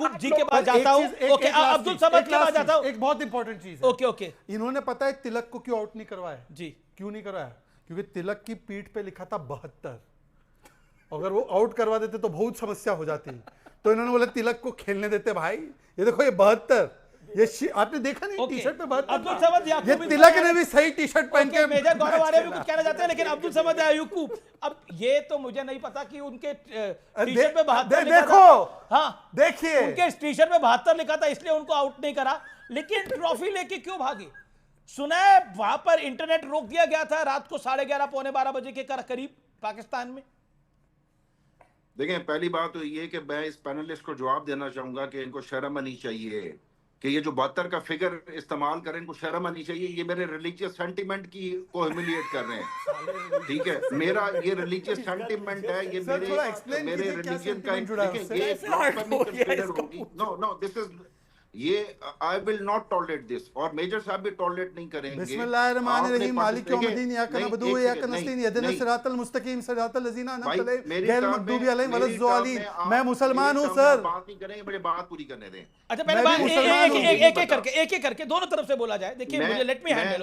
याकूब जी के पास जाता हूं। ओके, अब्दुल समद के पास जाता हूं। एक बहुत इंपॉर्टेंट चीज है। ओके ओके, इन्होंने पता है तिलक को क्यों आउट नहीं करवाया जी, क्यों नहीं करवाया? क्योंकि तिलक की पीठ पे लिखा था 72। अगर वो आउट करवा देते तो बहुत समस्या हो जाती। तो इन्होंने बोला तिलक को खेलने देते भाई। ये देखो ये 72, ये आपने देखा नहीं टी शर्ट पे 72? अब्दुल समद याकूब, ये तिलक ने भी सही टी शर्ट पहन के मेजर गौरव आर्य भी कुछ कहना चाहते हैं, लेकिन अब्दुल समद याकूब, अब ये तो मुझे नहीं पता कि उनके टी शर्ट पे 72 लिखा देखो, था। हाँ देखिए उनके टी शर्ट में 72 लिखा था, इसलिए उनको आउट नहीं करा। लेकिन ट्रॉफी लेके क्यों भागे? सुना है वहां पर इंटरनेट रोक दिया गया था रात को 11:30 पौने 12 बजे के करीब पाकिस्तान में। देखें, पहली बात तो ये कि मैं इस पैनलिस्ट को जवाब देना चाहूंगा कि इनको शर्म आनी चाहिए कि ये जो 72 का फिगर इस्तेमाल करें, इनको शर्म आनी चाहिए। ये मेरे रिलीजियस सेंटिमेंट की को ह्यूमिलिएट कर रहे हैं, ठीक है? मेरा ये रिलीजियस सेंटिमेंट है, ये मेरे रिलीजन का ये कंसीडर होगी। नो नो, दिस इज ये I will not tolerate this, और मेजर साहब भी टॉलरेट नहीं करेंगे। बिस्मिल्लाहिर्रहमानिर्रहीम, मालिक यौमिद्दीन, इय्याका नअबुदु व इय्याका नस्तईन, इहदिना सिरातल मुस्तकीम, सिरातल लज़ीना अनअमता अलैहिम गैरिल मग़दूबि अलैहिम वलज़्ज़ालिन। मैं मुसलमान हूं सर। बात नहीं करेंगे, मुझे बात पूरी करने दें। अच्छा, पहले बात एक एक करके दोनों तरफ से बोला जाए। देखिए मुझे लेट मी हैंडल।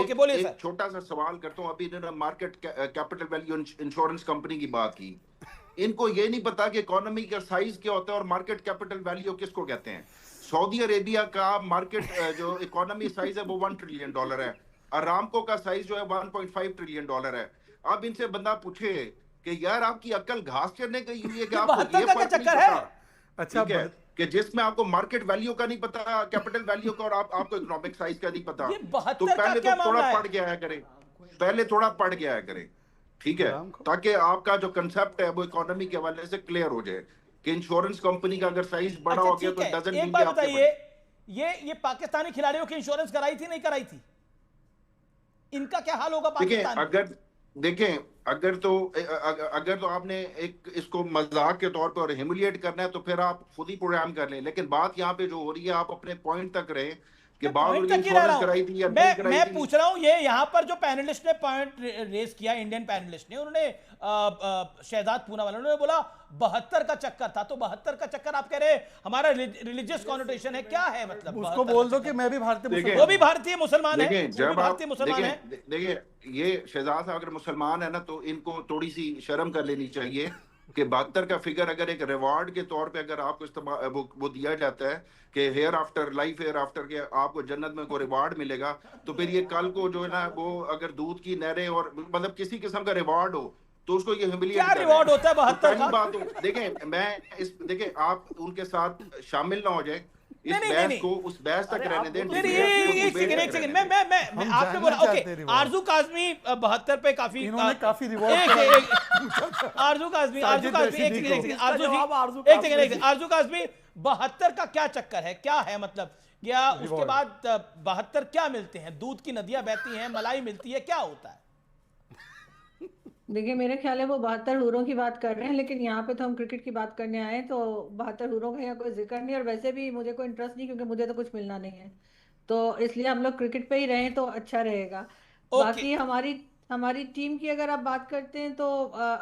ओके बोलिए सर। छोटा सा सवाल करता हूं। अभी इन्होंने market capital value insurance company की बात की। इनको ये नहीं पता कि इकोनॉमी का साइज क्या होता है और मार्केट कैपिटल वैल्यू किसको कहते हैं। सऊदी अरेबिया का मार्केट जो इकोनॉमी साइज है वो $1 ट्रिलियन है। अरामको का साइज जो है $1.5 ट्रिलियन है। अब इनसे बंदा पूछे कि यार आपकी अक्ल घास चरने गई हुई है कि आपको ये फर्क नहीं पता? अच्छा, कि जिसमें आपको मार्केट वैल्यू का नहीं पता, कैपिटल वैल्यू का, और आपको इकोनॉमिक साइज का नहीं पता, तो पहले तो थोड़ा पढ़ के आया करें, पहले थोड़ा पढ़ के आया करें, ठीक है? ताकि आपका जो कंसेप्ट है वो इकोनॉमी के हवाले से क्लियर हो जाए कि इंश्योरेंस कंपनी का अगर साइज बड़ा हो गया तो डजंट मीन। एक बात बताइए, ये पाकिस्तानी खिलाड़ियों की इंश्योरेंस कराई थी नहीं कराई थी? इनका क्या हाल होगा पाकिस्तान में? अगर तो आपने एक इसको मजाक के तौर पर और ह्यूमिलिएट करना है तो फिर आप खुद ही प्रोग्राम कर लें। लेकिन बात यहाँ पे जो हो रही है, आप अपने पॉइंट तक रहे कि मैं पूछ रहा हूं, ये यहां पर जो पैनलिस्ट ने पॉइंट रेस किया, इंडियन पैनलिस्ट ने, उन्होंने शहजाद पूनावाला, उन्होंने बोला 72 का चक्कर था। तो 72 का चक्कर आप कह रहे हमारा रिलीजियस कॉनोटेशन है, क्या है मतलब? उसको बोल दो कि मैं भी भारतीय, वो भी भारतीय मुसलमान है, भारतीय मुसलमान है। देखिए, ये शहजाद साहब अगर मुसलमान है ना तो इनको थोड़ी सी शर्म कर लेनी चाहिए कि 72 का फिगर अगर एक रिवार्ड के तौर पे अगर आपको इस्तेमाल वो दिया जाता है कि hereafter life, hereafter के आपको जन्नत में कोई रिवार्ड मिलेगा, तो फिर ये कल को जो है ना वो अगर दूध की नहरें और मतलब किसी किस्म का रिवार्ड हो तो उसको ये क्या रिवार्ड होता है 72 का? बात हो। देखें आप उनके साथ शामिल ना हो जाए इस बहस को, उस बहस तक रहने दें। एक सेकंड मैं आपने बोला ओके, आरजू काज़मी 72 पे काफी रिवॉर्ड, आरजू काज़मी आरजू काज़मी 72 का क्या चक्कर है, क्या है मतलब? या उसके बाद 72 क्या मिलते हैं? दूध की नदियां बहती हैं, मलाई मिलती है, क्या होता है? देखिए, मेरे ख्याल है वो 72 हूरों की बात कर रहे हैं, लेकिन यहाँ पे तो हम क्रिकेट की बात करने आए हैं, तो 72 हूरों का यहाँ कोई जिक्र नहीं। और वैसे भी मुझे कोई इंटरेस्ट नहीं, क्योंकि मुझे तो कुछ मिलना नहीं है, तो इसलिए हम लोग क्रिकेट पे ही रहें तो अच्छा रहेगा। बाकी हमारी टीम की अगर आप बात करते हैं तो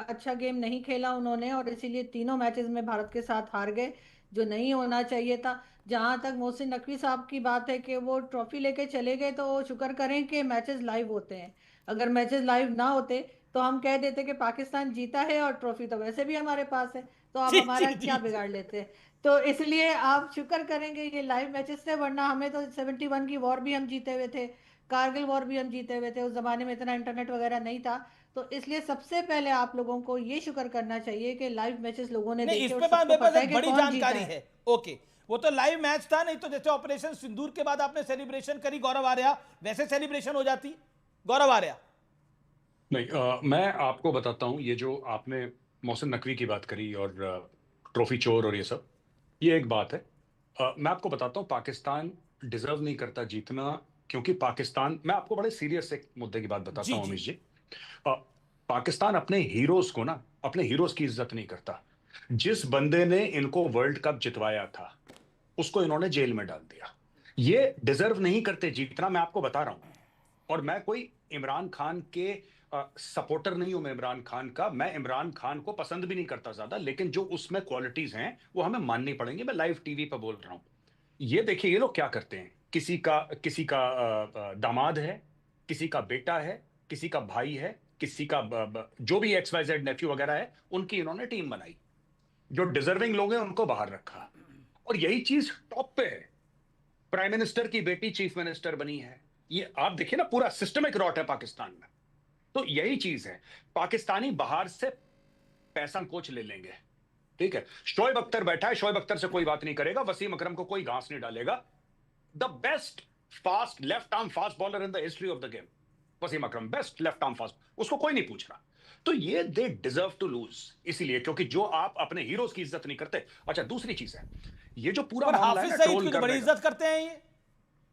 अच्छा गेम नहीं खेला उन्होंने, और इसीलिए तीनों मैचेस में भारत के साथ हार गए, जो नहीं होना चाहिए था। जहां तक मोहसिन नकवी साहब की बात है कि वो ट्रॉफी लेके चले गए, तो शुक्र करें कि मैचेस लाइव होते हैं। अगर मैचेस लाइव ना होते तो हम कह देते कि पाकिस्तान जीता है और ट्रॉफी तो वैसे भी हमारे पास है, तो आप हमारा क्या बिगाड़ लेते। तो इसलिए आप शुक्र करेंगे ये लाइव मैचेस थे, वरना हमें तो 71 की वॉर भी हम जीते हुए थे, कारगिल वॉर भी हम जीते हुए थे। उस जमाने में इतना इंटरनेट वगैरह नहीं था, तो इसलिए सबसे पहले आप लोगों को ये शुक्र करना चाहिए कि लाइव मैचेस लोगों ने देखे और सबको पता है कि बड़ी कौन जानकारी जीता है। ओके, वो तो लाइव मैच था, नहीं तो जैसे ऑपरेशन सिंदूर के बाद आपने सेलिब्रेशन करी गौरव आर्या, वैसे सेलिब्रेशन हो जाती गौरव आर्या? नहीं, मैं आपको बताता हूं, ये जो आपने मोहसिन नकवी की बात करी और ट्रॉफी चोर और ये सब, ये एक बात है। मैं आपको बताता हूं, पाकिस्तान डिजर्व नहीं करता जीतना, क्योंकि पाकिस्तान, मैं आपको बड़े सीरियस एक मुद्दे की बात बताता हूं अमीश जी। पाकिस्तान अपने हीरोज को ना, अपने हीरोज की इज्जत नहीं करता। जिस बंदे ने इनको वर्ल्ड कप जितवाया था उसको इन्होंने जेल में डाल दिया। ये डिजर्व नहीं करते जीतना, मैं आपको बता रहा हूं। और मैं कोई इमरान खान के सपोर्टर नहीं हूं मैं इमरान खान का, मैं इमरान खान को पसंद भी नहीं करता ज्यादा, लेकिन जो उसमें क्वालिटीज हैं वो हमें माननी पड़ेंगी। मैं लाइव टीवी पर बोल रहा हूं। ये देखिए ये लोग क्या करते हैं, किसी का दामाद है, किसी का बेटा है, किसी का भाई है, किसी का जो भी XYZ नेफ्यू वगैरह है, उनकी इन्होंने टीम बनाई। जो डिजर्विंग लोग हैं उनको बाहर रखा, और यही चीज टॉप पे है। प्राइम मिनिस्टर की बेटी चीफ मिनिस्टर बनी है। ये आप देखिए ना, पूरा सिस्टमिक रॉट है पाकिस्तान में। तो यही चीज है, पाकिस्तानी बाहर से पैसा कोच ले लेंगे, ठीक है। शोएब अख्तर बैठा है, शोएब अख्तर से कोई बात नहीं करेगा, वसीम अकरम को कोई घास नहीं डालेगा। The best fast left arm fast bowler in the history of the game, Wasim Akram, best left arm fast, उसको कोई नहीं पूछ रहा। तो ये दे डिजर्व टू लूज, इसीलिए क्योंकि जो आप अपने हीरोज की इज्जत नहीं करते। अच्छा, दूसरी चीज है, ये जो पूरा पर मामला है हाफिज ना सईद ट्रोल की तो बड़ी करने का, इज्जत करते हैं ये।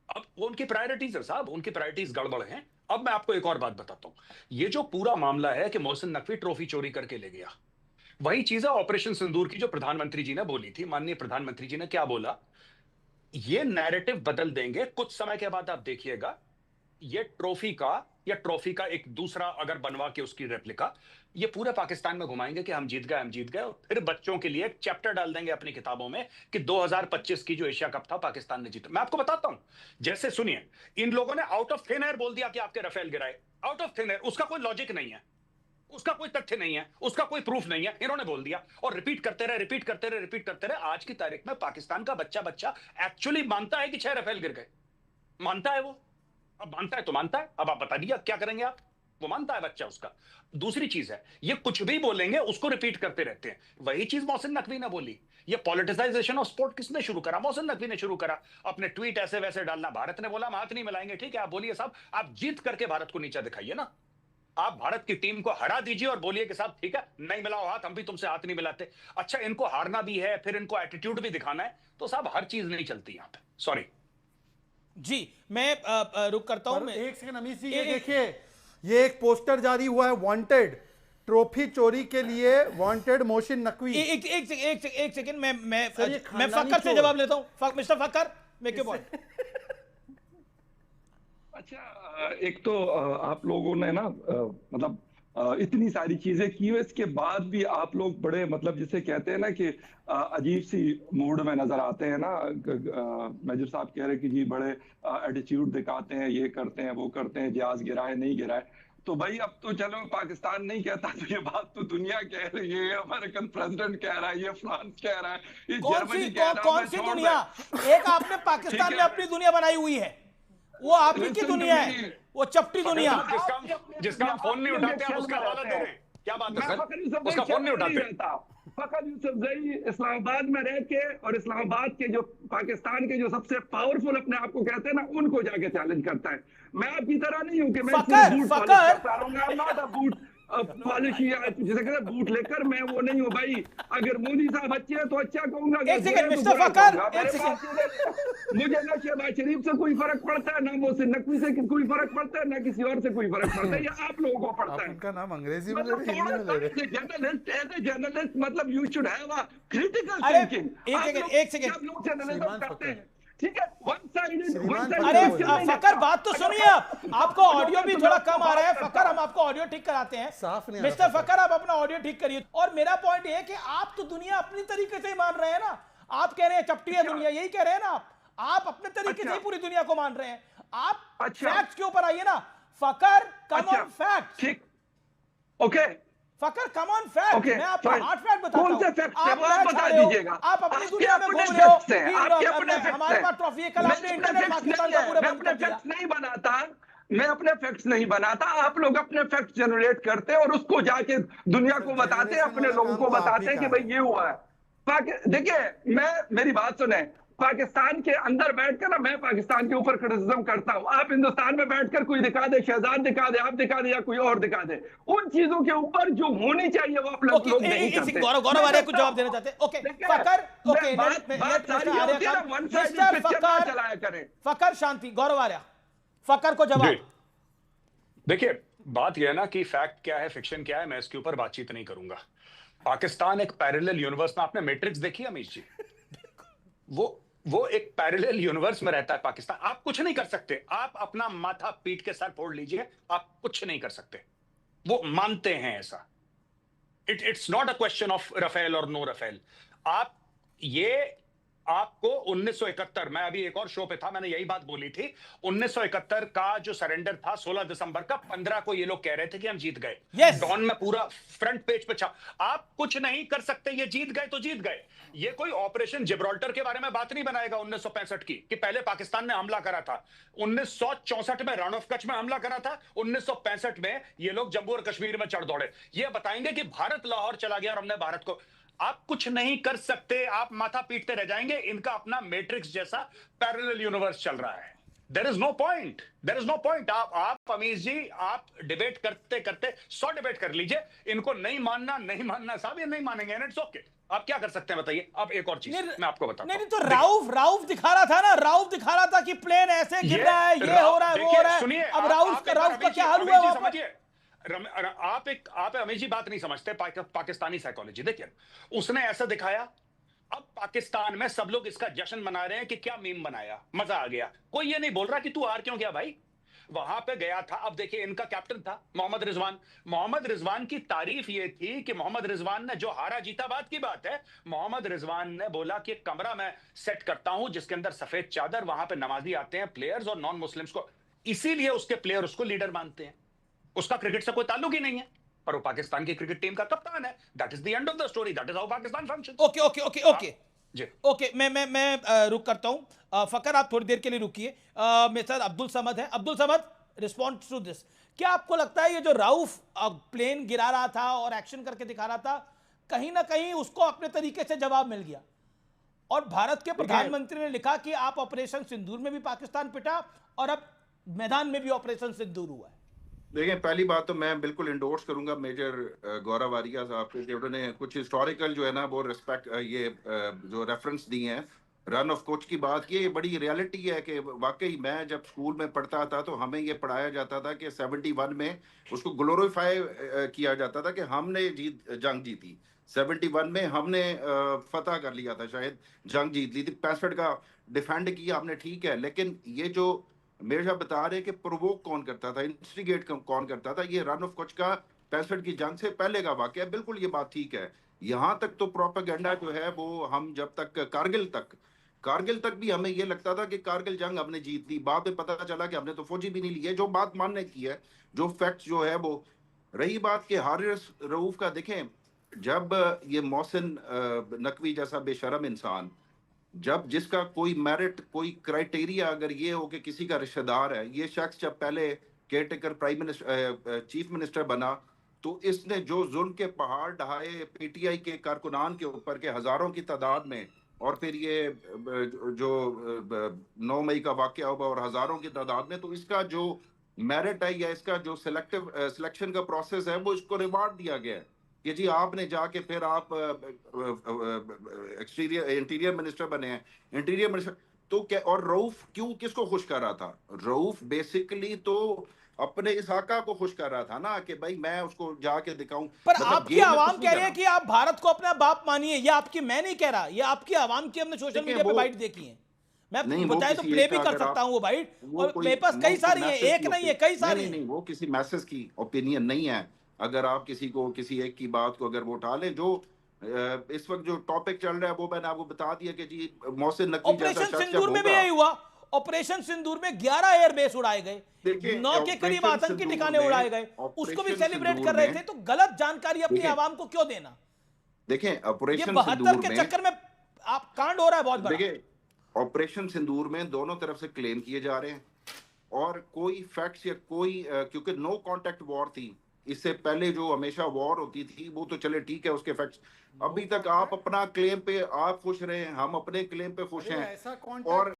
अब वो उनकी प्रायोरिटीज है साहब, उनकी प्रायोरिटीज गड़बड़ हैं। अब मैं आपको एक और बात बताता हूं, ये जो पूरा मामला है कि मोहसिन नकवी ट्रॉफी चोरी करके ले गया, वही चीज है ऑपरेशन सिंदूर की जो प्रधानमंत्री जी ने बोली थी। माननीय प्रधानमंत्री जी ने क्या बोला, ये नैरेटिव बदल देंगे कुछ समय के बाद, आप देखिएगा। ये ट्रॉफी का एक दूसरा अगर बनवा के उसकी रेप्लिका ये पूरे पाकिस्तान में घुमाएंगे कि हम जीत गए, और फिर बच्चों के लिए एक चैप्टर डाल देंगे अपनी किताबों में कि 2025 की जो एशिया कप था पाकिस्तान ने जीता। मैं आपको बताता हूं, जैसे सुनिए, इन लोगों ने आउट ऑफ थिन एयर बोल दिया कि आपके राफेल गिराए, आउट ऑफ थिन एयर। उसका कोई लॉजिक नहीं है, उसका कोई तथ्य नहीं है, उसका कोई प्रूफ नहीं है, इन्होंने बोल दिया और रिपीट करते रहे। आज की तारीख में पाकिस्तान का बच्चा एक्चुअली मानता है कि 6 राफेल गिर गए, मानता है वो। अब मानता है तो मानता है, अब आप बता दिया क्या करेंगे आप, वो मानता है बच्चा उसका। दूसरी चीज है, ये कुछ भी बोलेंगे उसको रिपीट करते रहते हैं। वही चीज मोहसिन नकवी ने बोली। ये पॉलिटिसाइजेशन ऑफ स्पोर्ट किसने शुरू करा? मोहसिन नकवी ने शुरू करा, अपने ट्वीट ऐसे वैसे डालना। भारत ने बोला हम हाथ नहीं मिलाएंगे, ठीक है, आप बोलिए साहब, आप जीत करके भारत को नीचा दिखाइए ना, आप भारत की टीम को हरा दीजिए और बोलिए कि साहब ठीक है, नहीं मिलाओ हाथ, हम भी तुमसे हाथ नहीं मिलाते। अच्छा, इनको हारना भी है, फिर इनको एटीट्यूड भी दिखाना है, तो साहब हर चीज नहीं चलती यहां पे, सॉरी जी। मैं रुक करता हूं। एक सेकंड अमीश जी, ये देखिए, ये एक पोस्टर जारी हुआ है, वांटेड ट्रॉफी चोरी के लिए, वांटेड मोहसिन नकवी। एक सेकंड, मैं फक्कर से जवाब लेता हूं। Mister Fakhar, make your point. अच्छा, एक तो आप लोगों ने ना मतलब इतनी सारी चीजें की, इसके बाद भी आप लोग बड़े मतलब जिसे कहते हैं ना कि अजीब सी मूड में नजर आते हैं ना। मेजर साहब कह रहे कि जी बड़े एटीट्यूड दिखाते हैं, ये करते हैं, वो करते हैं, जहाज गिराए नहीं गिराए। तो भाई अब तो चलो पाकिस्तान नहीं कहता, तो ये बात तो दुनिया कह रही है, अमेरिकन प्रेसिडेंट कह रहा है, ये फ्रांस कह रहा है, ये जर्मनी कह रहा है। कौन सी दुनिया? एक आपने पाकिस्तान में अपनी दुनिया बनाई हुई है, वो आपकी की दुनिया है, वो चपटी दुनिया। जिसका हम फोन नहीं उठाते हैं उसका हवाला दे रहे हैं। क्या बात है सर, उसका फोन नहीं उठाते। फखर यूसुफजई इस्लामाबाद में रह के और इस्लामाबाद के जो पाकिस्तान के जो सबसे पावरफुल अपने आप को कहते हैं ना, उनको जाके चैलेंज करता है। मैं आपकी तरह नहीं हूं कि मैं बूट पॉलिश करता रहूंगा। I'm not a boot polish, जिसे कहते हैं बूट लेकर, मैं वो नहीं हूं भाई। अगर मोदी साहब अच्छे हैं तो अच्छा कहूंगा। एक सेकंड मिस्टर फकर, मुझे ना शहबाज शरीफ से कोई फर्क पड़ता है, ना मोहसिन नकवी से कोई फर्क पड़ता है, ना किसी और से कोई फर्क पड़ता है। ये आप लोगों को पड़ता है। उनका नाम अंग्रेजी में ले रहे, हिंदी में ले रहे। जर्नलिस्ट, एज ए जर्नलिस्ट, मतलब you should have a critical अरे थिंकिंग। एक सेकंड सब लोग जर्नलिज्म करते हैं, ठीक है, वन साइडेड। अरे फकर, बात तो सुनिए। आपको ऑडियो भी थोड़ा कम आ रहा है फकर, हम आपको ऑडियो ठीक कराते हैं। साफ नहीं मिस्टर फकर, आप अपना ऑडियो ठीक करिए। और मेरा पॉइंट ये है कि आप तो दुनिया अपनी तरीके से ही मान रहे हैं ना। आप कह रहे हैं चपटी है दुनिया, यही कह रहे हैं ना आप अपने तरीके से ही पूरी दुनिया को मान रहे हैं। आप फैक्ट्स के ऊपर आइए ना फकर, कम ऑन फैक्ट। ठीक, ओके फकर, कम ऑन फैक्ट। मैं आपको हार्ड फैक्ट बताता हूं। कौन से फैक्ट है वो आप बता दीजिएगा। आप अपनी दुनिया में घूम रहे हो, हमारे पास ट्रॉफी है, कल आपने इंटरनेट पाकिस्तान का पूरा बंद कर दिया। नहीं बनाता, मैं अपने फैक्ट्स नहीं बनाता, आप लोग अपने फैक्ट्स जनरेट करते हैं और उसको जाके दुनिया को बताते हैं, अपने लोगों को बताते हैं कि भाई ये हुआ है। देखिए, मेरी बात सुने, पाकिस्तान के अंदर बैठकर ना मैं पाकिस्तान के ऊपर क्रिटिसिज्म करता हूं। आप हिंदुस्तान में बैठकर कोई दिखा दे, शहजाद दिखा दे, आप दिखा दे या कोई और दिखा दे, उन चीजों के ऊपर जो होनी चाहिए वो आप लोग नहीं करते। गौरव आर्य कुछ जवाब देना चाहते हैं? ओके फकर, ओके फकर शांति। गौरव आर्य, फकर को जवाब। देखिए, बात यह है ना कि फैक्ट क्या है, फिक्शन क्या है, मैं इसके ऊपर बातचीत नहीं करूंगा। पाकिस्तान एक पैरेलल यूनिवर्स में, आपने मैट्रिक्स देखी अमीश जी? वो एक पैरेलल यूनिवर्स में रहता है पाकिस्तान। आप कुछ नहीं कर सकते, आप अपना माथा पीट के सर फोड़ लीजिए, आप कुछ नहीं कर सकते। वो मानते हैं ऐसा। It's not a question of Rafale और नो रफेल। आप ये आपको 1971, मैं अभी एक और शो पे था, मैंने यही बात बोली थी, 1971 का जो सरेंडर था 16 दिसंबर का, 15 को ये लोग कह रहे थे कि हम जीत गए। Yes. डॉन में पूरा फ्रंट पेज पे छा, आप कुछ नहीं कर सकते, ये जीत गए तो जीत गए। ये कोई ऑपरेशन जिब्राल्टर के बारे में बात नहीं बनाएगा 1965 की, कि पहले पाकिस्तान ने हमला करा था। 1964 में रण ऑफ कच्छ में हमला करा था, 1965 में ये लोग जम्मू और कश्मीर में चढ़ दौड़े। ये बताएंगे कि भारत लाहौर चला गया और हमने भारत को। आप कुछ नहीं कर सकते, आप माथा पीटते रह जाएंगे। इनका अपना मैट्रिक्स जैसा पैरेलल यूनिवर्स चल रहा है। There is no point, there is no point. आप अमीश जी, आप डिबेट करते करते 100 डिबेट कर लीजिए, इनको नहीं मानना साहब, ये नहीं मानेंगे, एंड इट्स ओके। आप क्या कर सकते हैं बताइए। अब एक और चीज मैं आपको बताता हूं। नहीं तो राउफ दिखा रहा था ना, राउफ दिखा रहा था कि प्लेन ऐसे गिर रहा है, ये हो रहा है, वो हो रहा है। सुनिए, अब राउफ का क्या हाल हुआ? समझिए, आप अमीर जी बात नहीं समझते पाकिस्तानी साइकोलॉजी। देखिए, उसने ऐसा दिखाया, अब पाकिस्तान में सब लोग इसका जश्न मना रहे हैं कि क्या मीम बनाया, मजा आ गया। कोई ये नहीं बोल रहा कि तू हार क्यों गया भाई, वहां पे गया था। अब देखिए, इनका कैप्टन था मोहम्मद रिजवान। मोहम्मद रिजवान की तारीफ ये थी कि मोहम्मद रिजवान ने जो हारा जीता, बात की बात है, मोहम्मद रिजवान ने बोला कि एक कमरा मैं सेट करता हूं जिसके अंदर सफेद चादर, वहां पे नमाजी आते हैं, प्लेयर्स और नॉन मुस्लिम्स को, इसीलिए उसके प्लेयर उसको लीडर मानते हैं। उसका क्रिकेट से कोई ताल्लुक ही नहीं है, पर वो पाकिस्तान की क्रिकेट टीम का कप्तान है। That is the end of the story, that is how Pakistan functions. Okay ji okay, मैं रुक करता हूं। फकर, आप थोड़ी देर के लिए रुकिए। मिस्टर अब्दुल समद है। Abdul Samad, respond to this. क्या आपको लगता है ये जो राउफ प्लेन गिरा रहा था और एक्शन करके दिखा रहा था, कहीं ना कहीं उसको अपने तरीके से जवाब मिल गया? और भारत के प्रधानमंत्री ने लिखा कि आप ऑपरेशन सिंदूर में भी पाकिस्तान पिटा और अब मैदान में भी ऑपरेशन सिंदूर हुआ है। देखिए, पहली बात तो मैं बिल्कुल इंडोर्स करूंगा मेजर गौरव आर्या साहब के, जिन्होंने कुछ हिस्टोरिकल जो है ना वो रिस्पेक्ट ये जो रेफरेंस दिए हैं रन ऑफ कच्छ की बात की। ये बड़ी रियलिटी है कि वाकई मैं जब स्कूल में पढ़ता था तो हमें ये पढ़ाया जाता था कि 71 में उसको ग्लोरीफाई किया जाता था कि हमने जंग जीती। 71 में हमने फतह कर लिया था, शायद जंग जीत ली थी। 65 का डिफेंड किया हमने, ठीक है, लेकिन ये जो मेरे साहब बता रहे कि प्रोवोक कौन करता था, इंस्टिगेट कौन करता था, ये रन ऑफ कच्छ का 65 की जंग से पहले का वाकया है। बिल्कुल ये बात ठीक है। यहाँ तक तो प्रोपेगेंडा जो है वो हम जब तक कारगिल तक भी हमें ये लगता था कि कारगिल जंग हमने जीत ली। बाद में पता चला कि हमने तो फौजी भी नहीं ली है। जो बात मानने की है, जो फैक्ट जो है वो रही बात कि हारिस रऊफ का, देखें, जब ये मोहसिन नकवी जैसा बेशरम इंसान, जब जिसका कोई मेरिट, कोई क्राइटेरिया अगर ये हो कि किसी का रिश्तेदार है, ये शख्स जब पहले caretaker prime minister chief minister बना तो इसने जो जुल्म के पहाड़ ढहाए पीटीआई के कारकुनान के ऊपर के हजारों की तादाद में, और फिर ये जो 9 मई का वाकया हुआ और हजारों की तादाद में, तो इसका जो मेरिट है या इसका जो सिलेक्शन का प्रोसेस है वो इसको रिवार्ड दिया गया है कि जी आपने जाके फिर आप इंटीरियर मिनिस्टर बने हैं, इंटीरियर मिनिस्टर। तो क्या, और रऊफ क्यों किसको खुश कर रहा था? रऊफ बेसिकली तो अपने इस आका को खुश कर रहा था ना कि भाई मैं उसको जाके दिखाऊं। पर मतलब आपकी आवाम कह रही है कि आप भारत को अपना बाप मानिए। ये आपकी, मैं नहीं कह रहा, ये आपकी आवाम की हमने सोशल मीडिया पे बाइट देखी है। मैं बताया तो प्ले भी कर सकता हूं वो बाइट, और मेरे पास कई सारी है, एक नहीं है, कई सारी। नहीं, वो किसी मैसेज की ओपिनियन नहीं है। अगर आप किसी एक की बात को अगर वो उठा लें, जो इस वक्त जो टॉपिक चल रहा है वो मैंने आपको बता दिया कि जी मोहसिन नकवी जैसा ऑपरेशन सिंदूर में भी यही हुआ। ऑपरेशन सिंदूर में 11 एयरबेस उड़ाए गए, 9 के करीब आतंकी ठिकाने उड़ाए गए, उसको भी सेलिब्रेट कर रहे थे। तो गलत जानकारी अपनी आवाम को क्यों देना? देखें, ऑपरेशन 72 के चक्कर में आप कांड हो रहा है बहुत बड़ा। देखिए, ऑपरेशन सिंदूर में दोनों तरफ से क्लेम किए जा रहे हैं और कोई फैक्ट्स या कोई क्योंकि नो कॉन्टेक्ट वॉर थी, इससे पहले जो हमेशा वॉर होती थी वो तो चले ठीक है, उसके फैक्ट्स। अभी तक आप अपना क्लेम पे आप खुश रहे हैं, हम अपने क्लेम पे खुश हैं, और